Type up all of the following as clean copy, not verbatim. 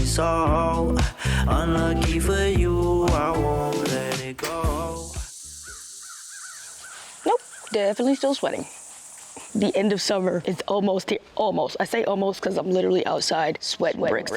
so unlucky for you, I won't let it go. Nope, definitely still sweating. The end of summer is almost here. Almost. I say almost because I'm literally outside sweating bricks.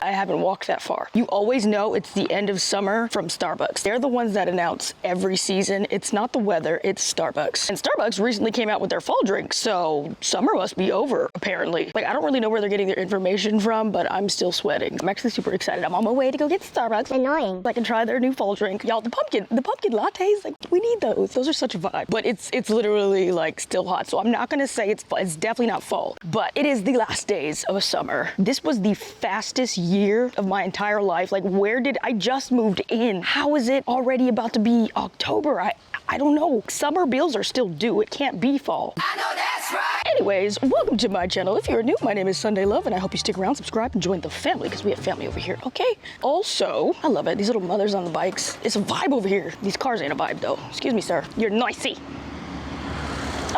I haven't walked that far. You always know it's the end of summer from Starbucks. They're the ones that announce every season. It's not the weather, it's Starbucks. And Starbucks recently came out with their fall drink, so summer must be over, apparently. Like, I don't really know where they're getting their information from, but I'm still sweating. I'm actually super excited. I'm on my way to go get Starbucks. Annoying. So I can try their new fall drink. Y'all, the pumpkin lattes, like, we need those. Those are such a vibe. But it's literally, like, still hot, so I'm not gonna say it's definitely not fall, but it is the last days of summer. This was the fastest year of my entire life. Like, where did I just moved in? How is it already about to be October? I don't know. Summer bills are still due. It can't be fall. I know that's right. Anyways, welcome to my channel. If you're new, my name is Sundaiklove, and I hope you stick around, subscribe, and join the family, because we have family over here, okay? Also, I love it. These little mothers on the bikes. It's a vibe over here. These cars ain't a vibe, though. Excuse me, sir. You're noisy.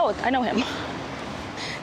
Oh, I know him.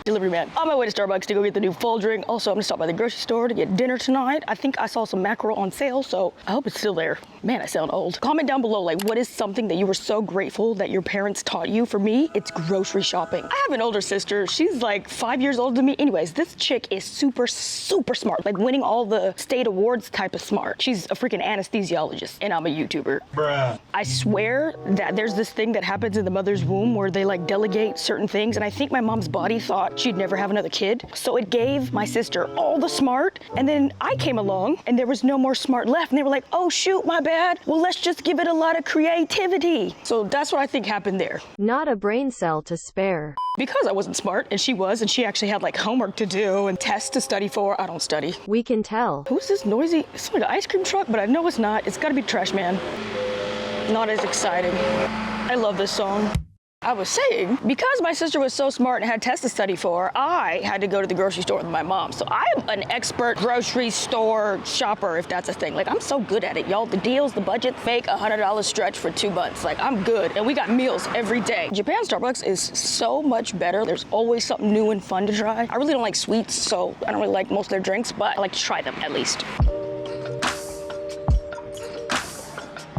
Delivery man. On my way to Starbucks to go get the new fall drink. Also, I'm gonna stop by the grocery store to get dinner tonight. I think I saw some mackerel on sale, so I hope it's still there. Man, I sound old. Comment down below, like, what is something that you were so grateful that your parents taught you? For me, it's grocery shopping. I have an older sister. She's like 5 years older than me. Anyways, this chick is super, super smart. Like, winning all the state awards type of smart. She's a freaking anesthesiologist, and I'm a YouTuber. Bruh. I swear that there's this thing that happens in the mother's womb where they, like, delegate certain things, and I think my mom's body thought she'd never have another kid. So it gave my sister all the smart, and then I came along and there was no more smart left, and they were like, oh shoot, my bad. Well, let's just give it a lot of creativity. So that's what I think happened there. Not a brain cell to spare. Because I wasn't smart and she was, and she actually had like homework to do and tests to study for. I don't study. We can tell. Who's this noisy? It's like an ice cream truck, but I know it's not. It's gotta be Trash Man. Not as exciting. I love this song. I was saying, because my sister was so smart and had tests to study for, I had to go to the grocery store with my mom. So I'm an expert grocery store shopper, if that's a thing. Like, I'm so good at it, y'all. The deals, the budget, fake $100 stretch for 2 months. Like, I'm good. And we got meals every day. Japan Starbucks is so much better. There's always something new and fun to try. I really don't like sweets, so I don't really like most of their drinks, but I like to try them at least.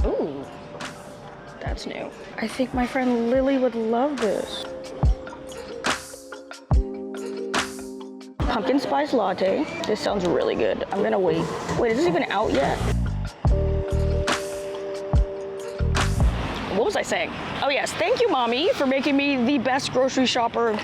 Ooh, that's new. I think my friend Lily would love this. Pumpkin spice latte. This sounds really good. I'm gonna wait. Wait, is this even out yet? What was I saying? Oh yes, thank you, Mommy, for making me the best grocery shopper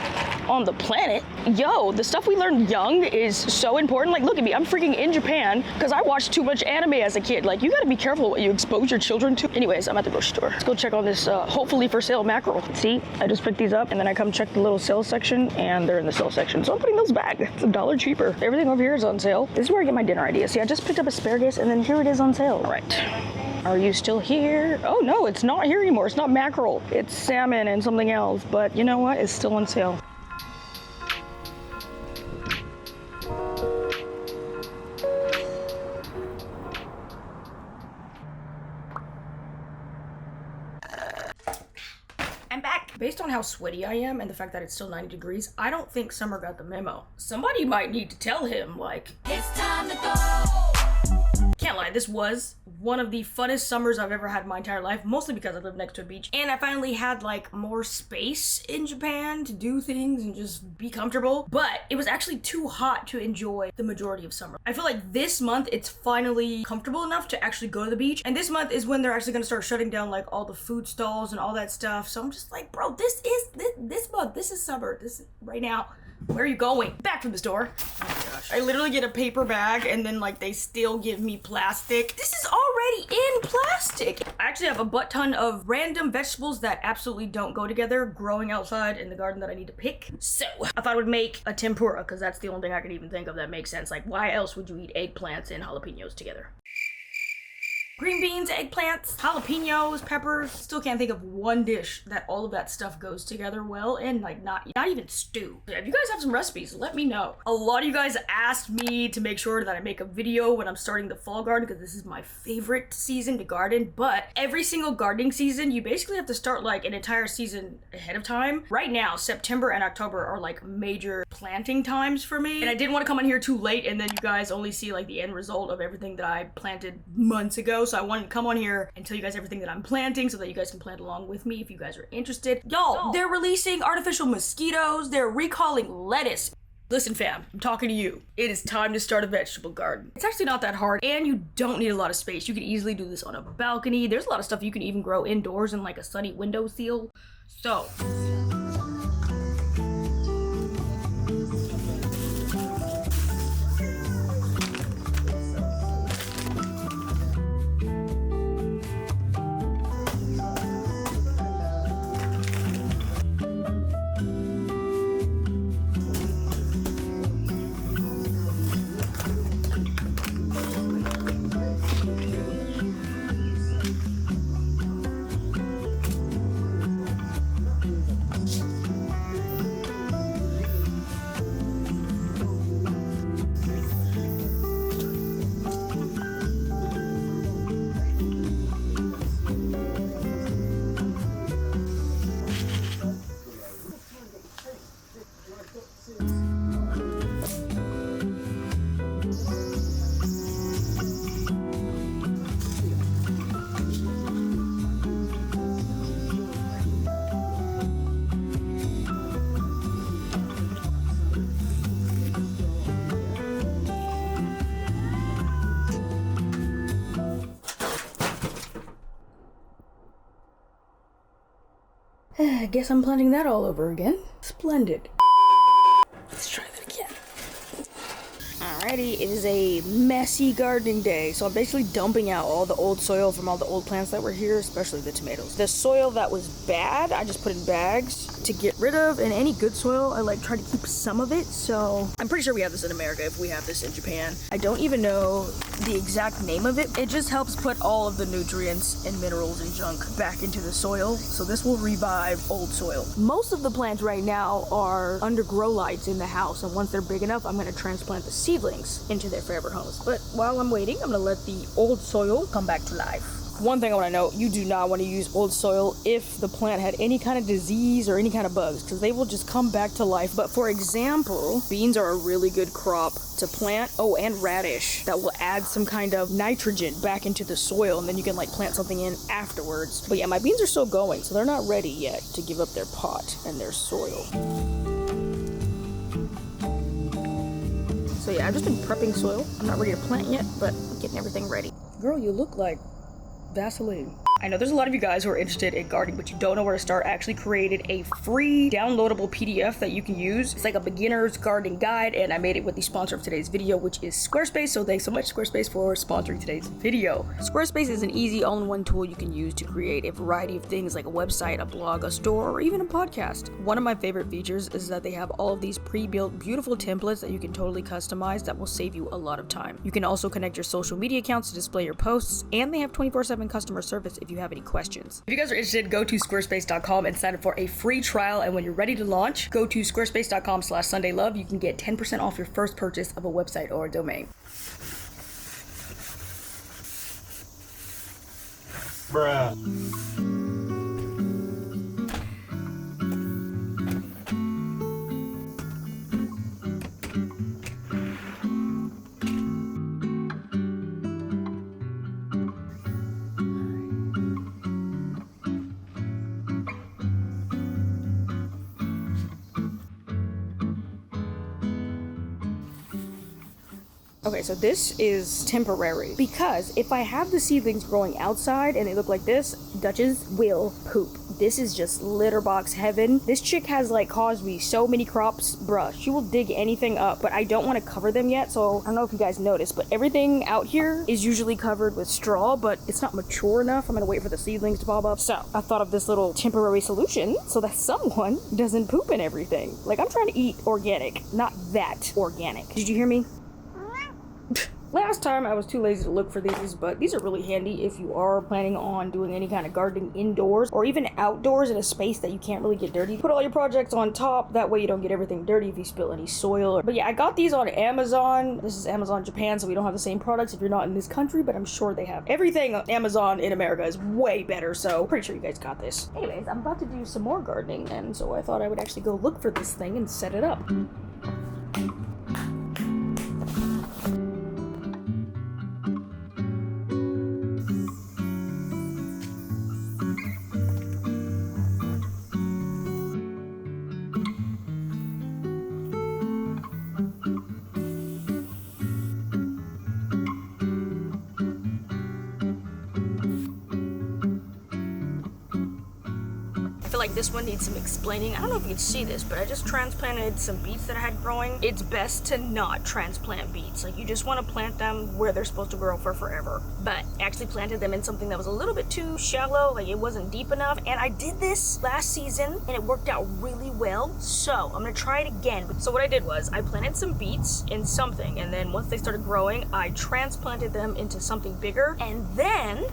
on the planet. Yo, the stuff we learned young is so important. Like, look at me, I'm freaking in Japan because I watched too much anime as a kid. Like, you gotta be careful what you expose your children to. Anyways, I'm at the grocery store. Let's go check on this hopefully for sale mackerel. See, I just picked these up and then I come check the little sale section and they're in the sale section. So I'm putting those back. It's $1 cheaper. Everything over here is on sale. This is where I get my dinner ideas. See, I just picked up asparagus and then here it is on sale. All right. Are you still here? Oh no, it's not here anymore. It's not mackerel. It's salmon and something else. But you know what? It's still on sale. I'm back. Based on how sweaty I am and the fact that it's still 90 degrees, I don't think Summer got the memo. Somebody might need to tell him, like, It's time to go. can't lie, this was one of the funnest summers I've ever had in my entire life, mostly because I live next to a beach. And I finally had like more space in Japan to do things and just be comfortable. But it was actually too hot to enjoy the majority of summer. I feel like this month it's finally comfortable enough to actually go to the beach. And this month is when they're actually gonna start shutting down like all the food stalls and all that stuff. So I'm just like, bro, this month, this is summer. This is right now. Where are you going? Back from the store. Oh my gosh. I literally get a paper bag and then like they still give me plastic. This is already in plastic. I actually have a butt ton of random vegetables that absolutely don't go together growing outside in the garden that I need to pick. So I thought I would make a tempura because that's the only thing I could even think of that makes sense. Like, why else would you eat eggplants and jalapenos together? Green beans, eggplants, jalapenos, peppers. Still can't think of one dish that all of that stuff goes together well and like not even stew. If you guys have some recipes, let me know. A lot of you guys asked me to make sure that I make a video when I'm starting the fall garden because this is my favorite season to garden, but every single gardening season, you basically have to start like an entire season ahead of time. Right now, September and October are like major planting times for me, and I didn't want to come on here too late and then you guys only see like the end result of everything that I planted months ago. So I wanted to come on here and tell you guys everything that I'm planting so that you guys can plant along with me if you guys are interested. Y'all, they're releasing artificial mosquitoes. They're recalling lettuce. Listen fam, I'm talking to you. It is time to start a vegetable garden. It's actually not that hard and you don't need a lot of space. You can easily do this on a balcony. There's a lot of stuff you can even grow indoors in like a sunny windowsill. So, I guess I'm planting that all over again. Splendid. Let's try that again. Alrighty, it is a messy gardening day. So I'm basically dumping out all the old soil from all the old plants that were here, especially the tomatoes. The soil that was bad, I just put in bags to get rid of, and any good soil, I like try to keep some of it. So I'm pretty sure we have this in America if we have this in Japan. I don't even know the exact name of it. It just helps put all of the nutrients and minerals and junk back into the soil. So this will revive old soil. Most of the plants right now are under grow lights in the house, and once they're big enough, I'm gonna transplant the seedlings into their forever homes. But while I'm waiting, I'm gonna let the old soil come back to life. One thing I want to note, you do not want to use old soil if the plant had any kind of disease or any kind of bugs, because they will just come back to life. But for example, beans are a really good crop to plant. Oh, and radish. That will add some kind of nitrogen back into the soil, and then you can like plant something in afterwards. But yeah, my beans are still going, so they're not ready yet to give up their pot and their soil. So yeah, I've just been prepping soil. I'm not ready to plant yet, but I'm getting everything ready. Girl, you look like Vaseline. I know there's a lot of you guys who are interested in gardening, but you don't know where to start. I actually created a free downloadable PDF that you can use. It's like a beginner's gardening guide, and I made it with the sponsor of today's video, which is Squarespace. So thanks so much, Squarespace, for sponsoring today's video. Squarespace is an easy all-in-one tool you can use to create a variety of things like a website, a blog, a store, or even a podcast. One of my favorite features is that they have all of these pre-built beautiful templates that you can totally customize that will save you a lot of time. You can also connect your social media accounts to display your posts, and they have 24/7 customer service if you have any questions. If you guys are interested, go to squarespace.com and sign up for a free trial, and when you're ready to launch, go to squarespace.com/Sundaiklove. You can get 10% off your first purchase of a website or a domain. Bruh. Okay, so this is temporary because if I have the seedlings growing outside and they look like this, Dutches will poop. This is just litter box heaven. This chick has like caused me so many crops, bruh. She will dig anything up, but I don't want to cover them yet. So I don't know if you guys noticed, but everything out here is usually covered with straw, but it's not mature enough. I'm gonna wait for the seedlings to pop up. So I thought of this little temporary solution so that someone doesn't poop in everything. Like, I'm trying to eat organic, not that organic. Did you hear me? Last time I was too lazy to look for these, but these are really handy if you are planning on doing any kind of gardening indoors or even outdoors in a space that you can't really get dirty. Put all your projects on top, that way you don't get everything dirty if you spill any soil. But yeah, I got these on Amazon. This is Amazon Japan, so we don't have the same products if you're not in this country, but I'm sure they have. Everything on Amazon in America is way better, so pretty sure you guys got this. Anyways, I'm about to do some more gardening, and so I thought I would actually go look for this thing and set it up. I feel like this one needs some explaining. I don't know if you can see this, but I just transplanted some beets that I had growing. It's best to not transplant beets. Like, you just want to plant them where they're supposed to grow for forever. But I actually planted them in something that was a little bit too shallow, like it wasn't deep enough. And I did this last season and it worked out really well. So I'm gonna try it again. So what I did was I planted some beets in something, and then once they started growing, I transplanted them into something bigger, and then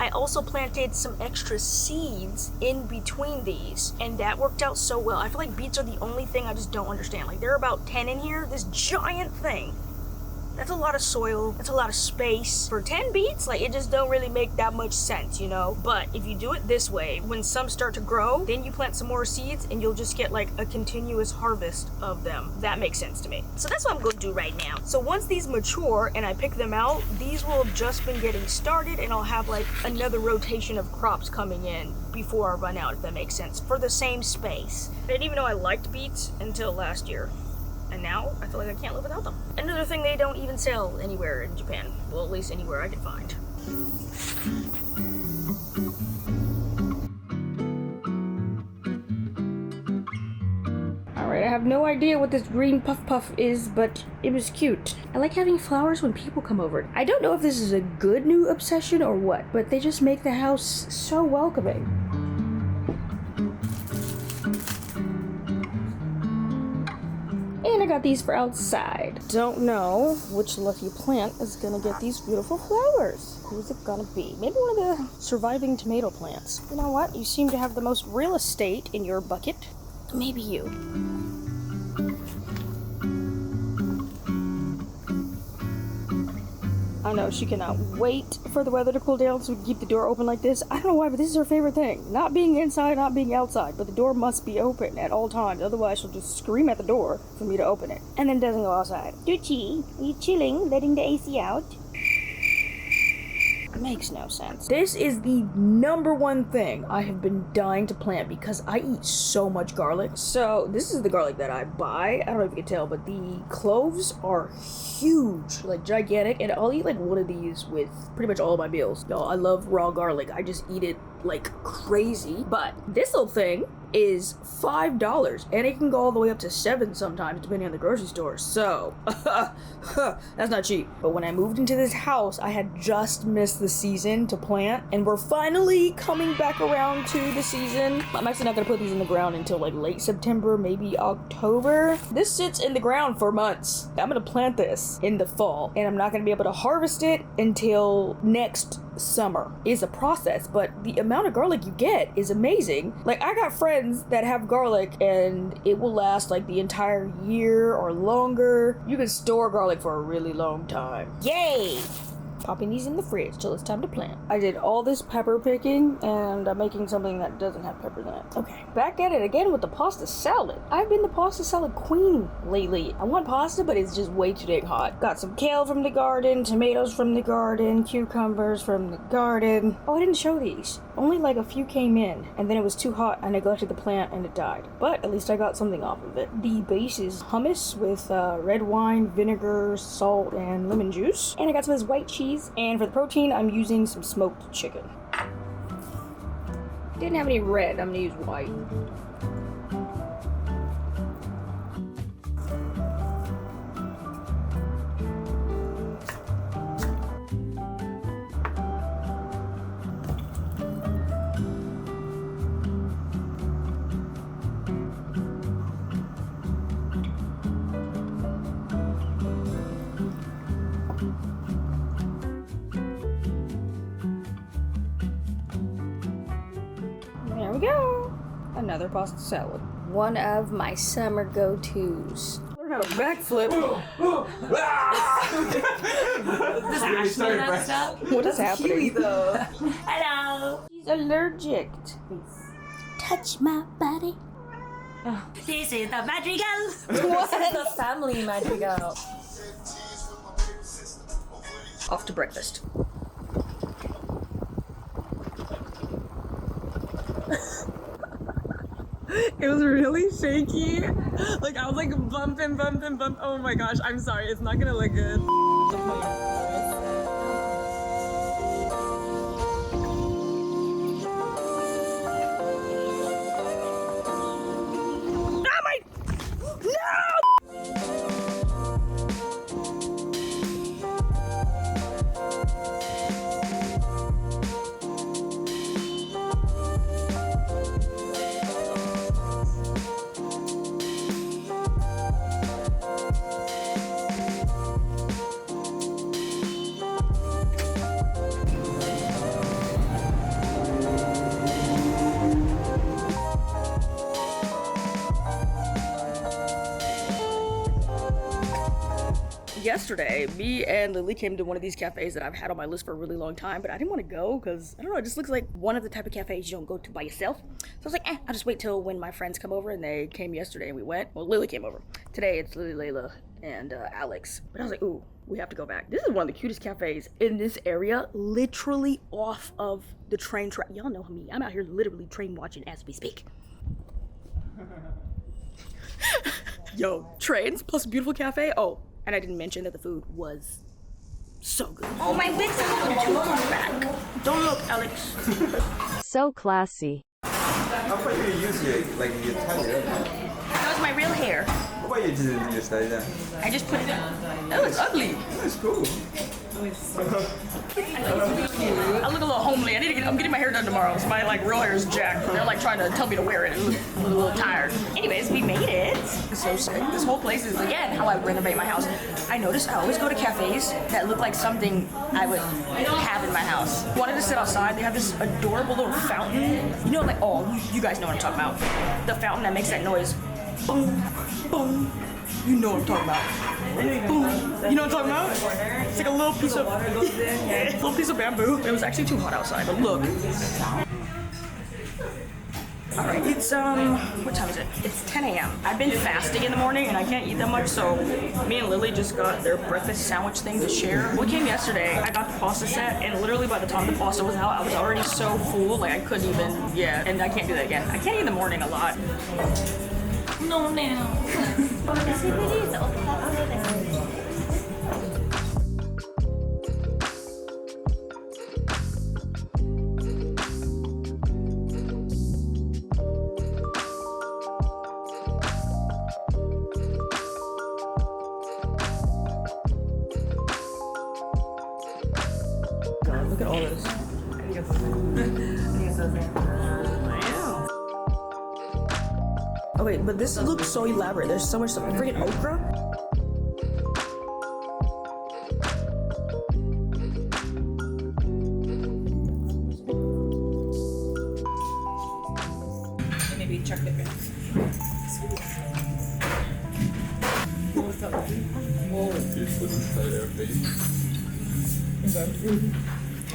I also planted some extra seeds in between these, and that worked out so well. I feel like beets are the only thing I just don't understand. Like, there are about 10 in here, this giant thing. That's a lot of soil, that's a lot of space. For 10 beets, like, it just don't really make that much sense, you know? But if you do it this way, when some start to grow, then you plant some more seeds and you'll just get like a continuous harvest of them. That makes sense to me. So that's what I'm gonna do right now. So once these mature and I pick them out, these will have just been getting started, and I'll have like another rotation of crops coming in before I run out, if that makes sense, for the same space. I didn't even know I liked beets until last year. And now I feel like I can't live without them. Another thing they don't even sell anywhere in Japan. Well, at least anywhere I can find. Alright, I have no idea what this green puff is, but it was cute. I like having flowers when people come over. I don't know if this is a good new obsession or what, but they just make the house so welcoming. And I got these for outside. Don't know which lucky plant is gonna get these beautiful flowers. Who's it gonna be? Maybe one of the surviving tomato plants. You know what? You seem to have the most real estate in your bucket. Maybe you. I know she cannot wait for the weather to cool down so we can keep the door open like this. I don't know why, but this is her favorite thing. Not being inside, not being outside, but the door must be open at all times. Otherwise, she'll just scream at the door for me to open it. And then doesn't go outside. Duchy, are you chilling, letting the AC out? Makes no sense. This is the #1 thing I have been dying to plant because I eat so much garlic. So this is the garlic that I buy. I don't know if you can tell, but the cloves are huge, like gigantic, and I'll eat like one of these with pretty much all of my meals. Y'all, I love raw garlic. I just eat it like crazy. But this little thing is $5, and it can go all the way up to $7 sometimes, depending on the grocery store. So that's not cheap. But when I moved into this house, I had just missed the season to plant, and we're finally coming back around to the season. I'm actually not gonna put these in the ground until like late September, maybe October. This sits in the ground for months. I'm gonna plant this in the fall, and I'm not gonna be able to harvest it until next summer. It's a process, but the amount of garlic you get is amazing. Like, I got friends that have garlic and it will last like the entire year or longer. You can store garlic for a really long time. Yay! Popping these in the fridge till it's time to plant. I did all this pepper picking, and I'm making something that doesn't have peppers in it. Okay, back at it again with the pasta salad. I've been the pasta salad queen lately. I want pasta, but it's just way too dang hot. Got some kale from the garden, tomatoes from the garden, cucumbers from the garden. Oh, I didn't show these. Only like a few came in, and then it was too hot. I neglected the plant and it died. But at least I got something off of it. The base is hummus with red wine, vinegar, salt, and lemon juice. And I got some of this white cheese. And for the protein, I'm using some smoked chicken. Didn't have any red, I'm gonna use white. another pasta salad. One of my summer go-tos. Learn how to backflip. What is happening? Hello. She's allergic. Touch my body. This is the madrigal. What? This is the family madrigal. Off to breakfast. It was really shaky. Like I was like bumping. Oh my gosh, I'm sorry. It's not gonna look good. Yesterday, me and Lily came to one of these cafes that I've had on my list for a really long time, but I didn't want to go because, I don't know, it just looks like one of the type of cafes you don't go to by yourself. So I was like, I'll just wait till when my friends come over, and they came yesterday and we went. Well, Lily came over. Today it's Lily, Layla, and Alex. But I was like, ooh, we have to go back. This is one of the cutest cafes in this area, literally off of the train track. Y'all know me. I'm out here literally train watching as we speak. Yo, trains plus a beautiful cafe. Oh, and I didn't mention that the food was so good. Oh, my wigs are looking too far back. Don't look, Alex. So classy. I thought you use your, like, your tie. That was my real hair. Why you didn't use that then? I just put it in. That looks ugly. That's cool. I look a little homely. I'm getting my hair done tomorrow, so my like real hair is jacked. They're like trying to tell me to wear it. I'm a little tired. Anyways, we made it. It's so sick. This whole place is again how I renovate my house. I notice I always go to cafes that look like something I would have in my house. Wanted to sit outside. They have this adorable little fountain. You know, like you guys know what I'm talking about. The fountain that makes that noise. Boom, boom. You know what I'm talking about. Boom. You know what I'm talking about? It's like a little piece of bamboo. It was actually too hot outside, but look. All right, it's what time is it? It's 10 a.m. I've been fasting in the morning and I can't eat that much, so me and Lily just got their breakfast sandwich thing to share. We came yesterday. I got the pasta set, and literally by the time the pasta was out, I was already so full, like I couldn't even. And I can't do that again. I can't eat in the morning a lot. No, now. God, look at all this. Oh wait, but this looks so elaborate. There's so much stuff. Freaking okra. Maybe check the bins.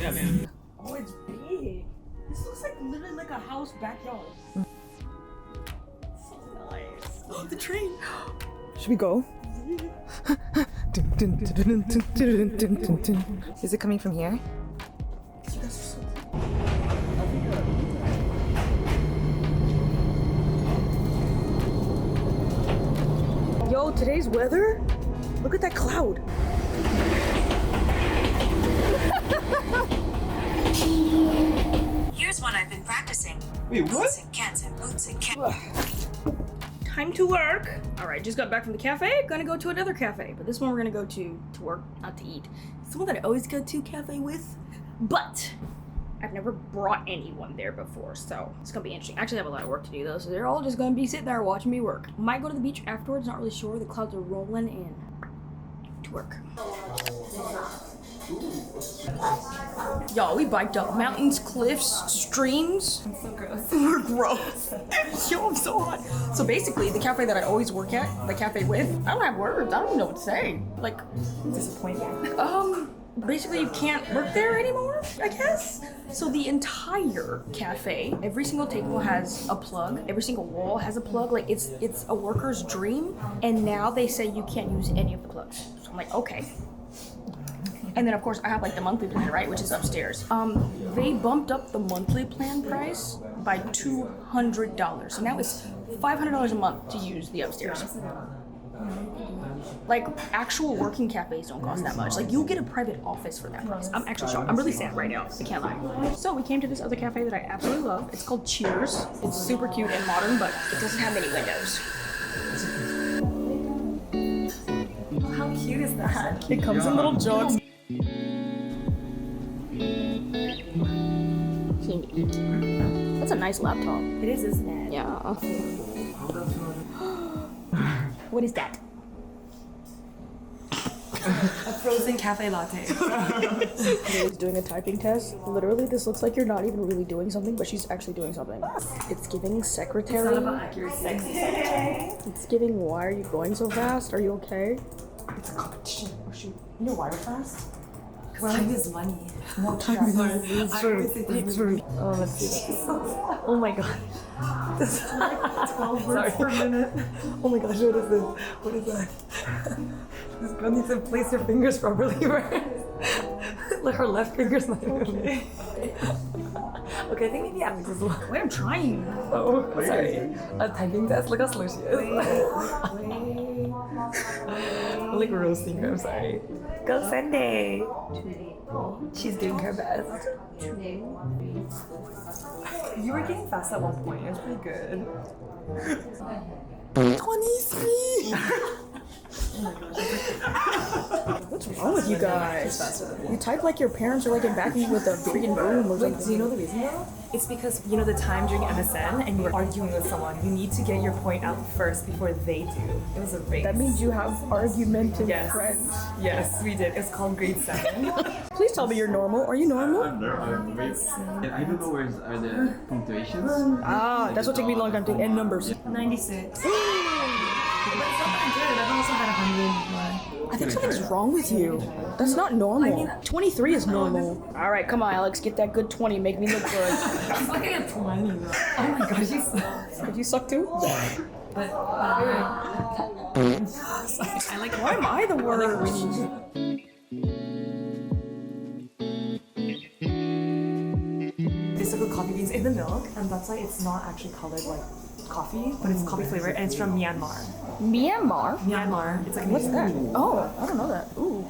Yeah, man. Oh, it's big. This looks like literally like a house backyard. Oh, the train. Should we go? Is it coming from here? You guys are so cool. Yo, today's weather? Look at that cloud. Here's one I've been practicing. Wait, what? Boots and cats and boots and cats. Time to work. All right, just got back from the cafe. Gonna go to another cafe, but this one we're gonna go to work, not to eat. It's the one that I always go to cafe with, but I've never brought anyone there before, so it's gonna be interesting. Actually, I have a lot of work to do though, so they're all just gonna be sitting there watching me work. Might go to the beach afterwards, not really sure. The clouds are rolling in. To work. Y'all, we biked up mountains, cliffs, streams. So gross. We're gross. Yo, I'm so hot. So basically, the cafe that I always work at, the cafe with, I don't have words. I don't even know what to say. Like, Disappointment. basically you can't work there anymore, I guess. So the entire cafe, every single table has a plug, every single wall has a plug. Like it's a worker's dream, and now they say you can't use any of the plugs. So I'm like, okay. And then of course I have like the monthly plan, right, which is upstairs. They bumped up the monthly plan price by $200. So now it's $500 a month to use the upstairs. Like, actual working cafes don't cost that much. Like, you'll get a private office for that price. I'm actually shocked. I'm really sad right now. I can't lie. So we came to this other cafe that I absolutely love. It's called Cheers. It's super cute and modern, but it doesn't have many windows. How cute is that? It comes in little jugs. That's a nice laptop. It is, isn't it? Yeah. What is that? A frozen cafe latte. She's doing a typing test. Literally, this looks like you're not even really doing something, but she's actually doing something. It's giving secretary. It's not about accuracy. It's giving, why are you going so fast? Are you okay? It's a competition. Oh shoot. You know why we're fast? Because time is money. More time is true. Oh, let's see this. Oh my god. This is like 12 words per minute. Oh my gosh, what is this? What is that? This girl needs to place her fingers properly, right? Like her left finger's not okay. Okay, I think maybe Alex is one. Wait, I'm trying. Oh, sorry. A typing test. Look how slow she is. I'm like roasting her, I'm sorry. Go Sundai! She's doing her best. You were getting fast at one point. It was pretty good. 23! What's wrong with you guys? You type like your parents are like in back with a freaking broom or something. Do you know the reason though? It's because, you know, the time during MSN and you were arguing with someone, you need to get your point out first before they do. It was a race. That means you have argumentative Yes. friends. Yes, we did. It's called grade 7. Please tell me you're normal. Are you normal? I don't know where are the punctuations. Ah, that's what took me a long time to end numbers. 96. But it's not that good. I've also had 100. I think something's wrong with you. That's not normal. 23 is normal. All right, come on, Alex. Get that good 20. Make me look good. I'm fucking at 20 though. Oh my gosh, you suck. Did you suck too? But I like, Why am I the worst? they still put coffee beans in the milk, and that's why it's not actually colored like coffee, but it's coffee flavored, and it's from Myanmar. Myanmar? Myanmar. It's like What's that? Oh, I don't know that. Ooh.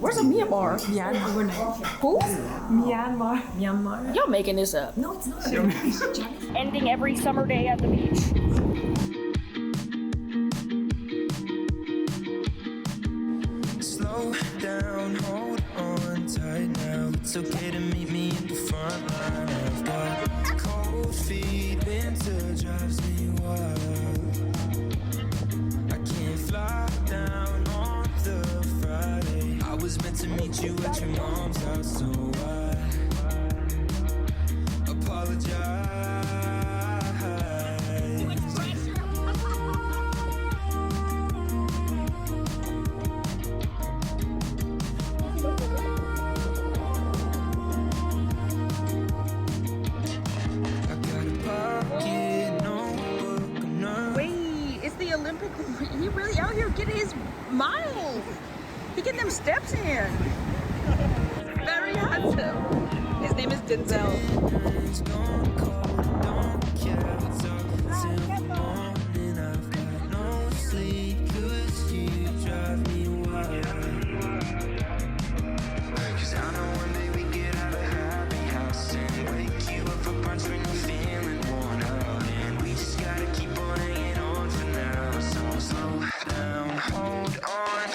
Where's a Myanmar? Myanmar. Who? Myanmar. Myanmar. Y'all making this up. No, it's not. Ending every summer day at the beach. Slow down, hold on tight now. It's okay to meet me at the front line. I've got cold feet, winter drives me wild. I can't fly down on the Friday. I was meant to meet you at your mom's house, so I apologize. Wait, it's the Olympic. He really out here getting his mile. He getting them steps in. Very handsome. His name is Denzel.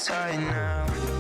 Tight now.